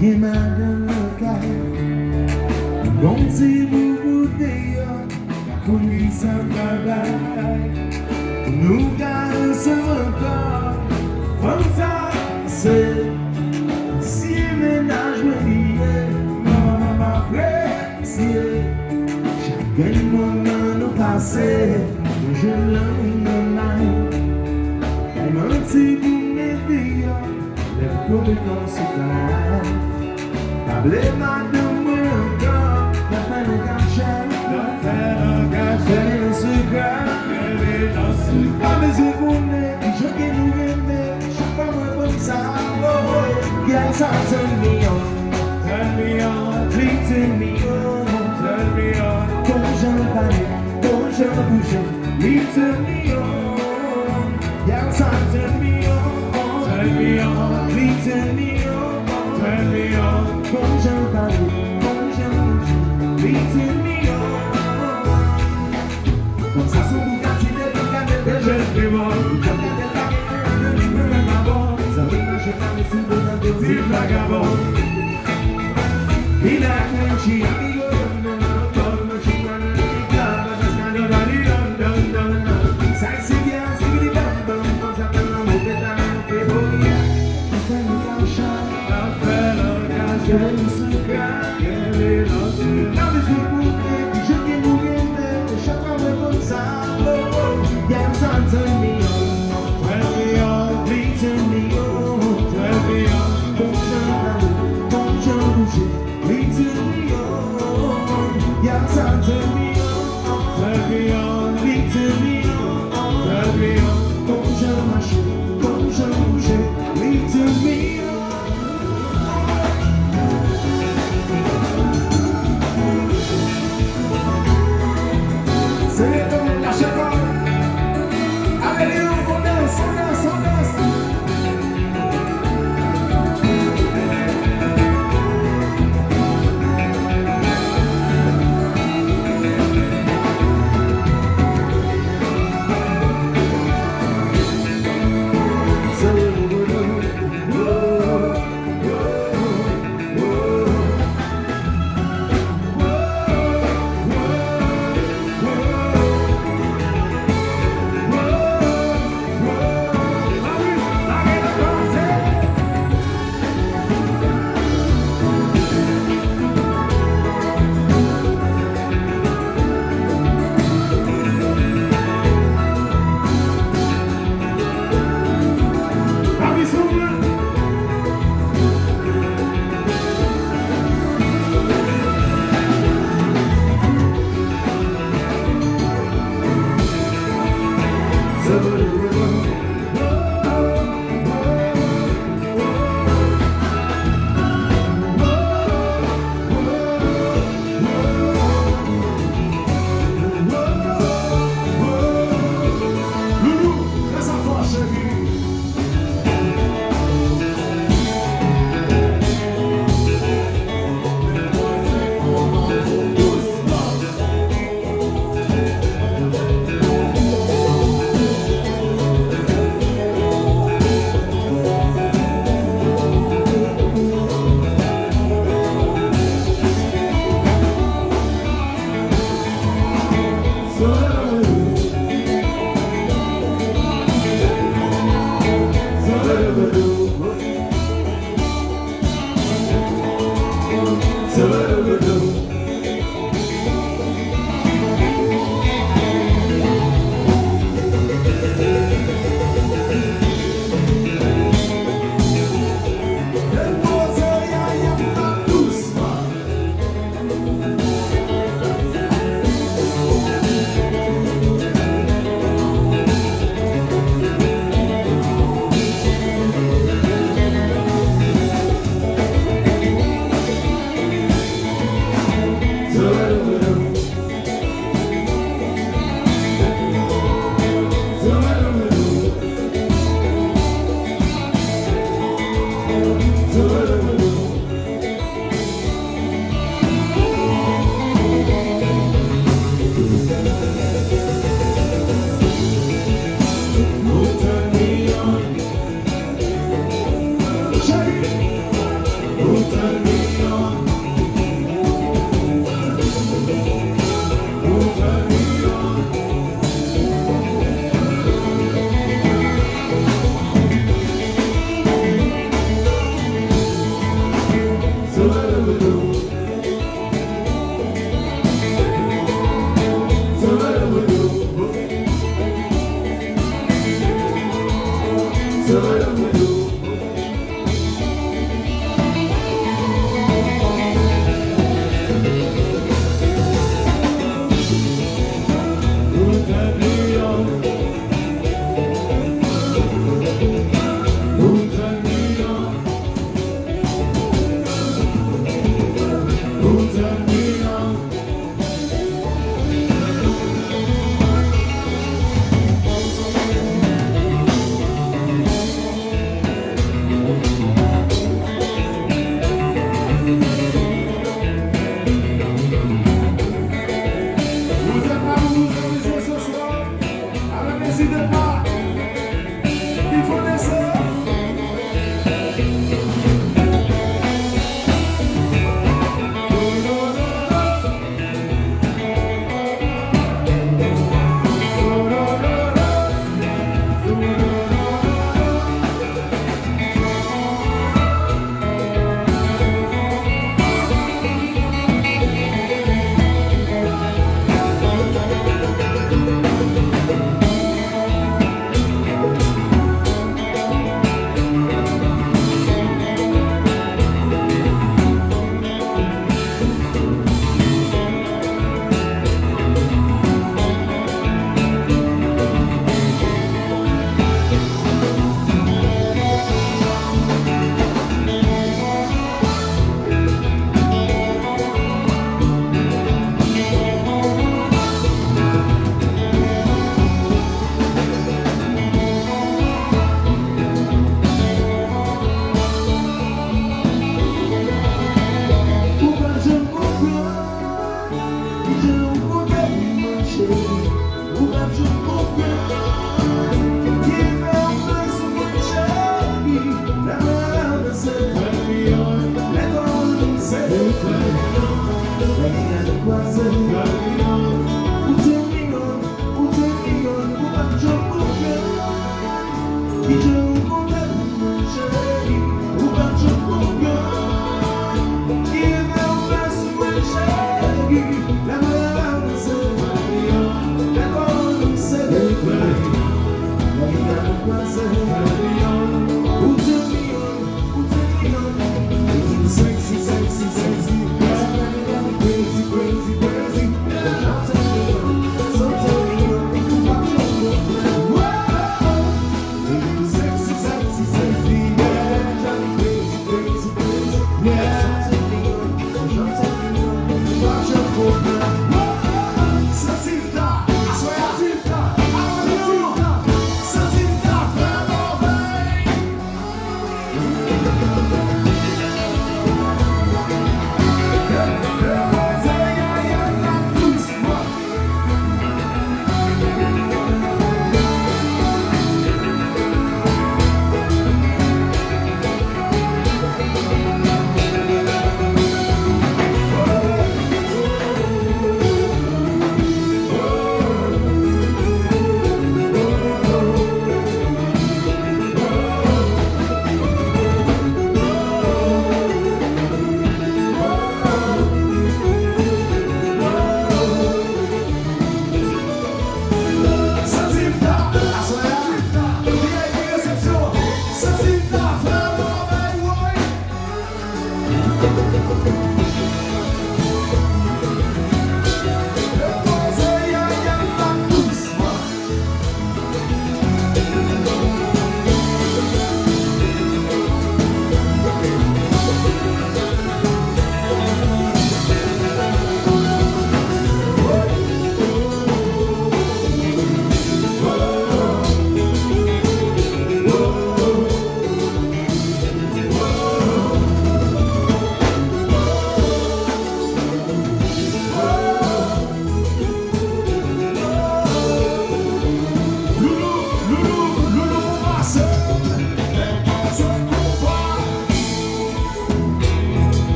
Gimana kaya Kung sibubuti yun Kung isang bagay Nunca se record Fantasy Si ménage me liait Maman m'appréciait Chaque moment nous passait Je l'emmène Elle mentit pour m'aider Les compétences sont Problema de moi encore La fin de gâchette La fin de gâchette Le secret Pas mes épaules Je qui nous aimait Chaque fois moi comme ça Yes, I turn me on Please turn me on Quand je me parlais Quand je me bougeais Please turn me on Yes, I turn me on Please turn me on Quand je me parlais Quand je me bougeais Please turn me on Comme ça son bouquin s'il est plus qu'à des jeunes plus morts Je regarde la guerre de l'humain d'abord Ça mélange pas les sous de la petite vagabond Il a cru she amigo Comme she wanna be club That's kind of body dum dum dum Sexy girl, sexy dum dum Comme ça fait un mauvais talent fait beau On fait le gâchage Je le secret Dans les yeux bouclés Je t'ai mouillé Chaque fois comme ça Yes, I turn me on Please turn me on Quand je me parlais Quand je me bougeais Please turn me on Yes, I turn me on Please turn me on Quand je marchais Quand je bougeais Please turn me on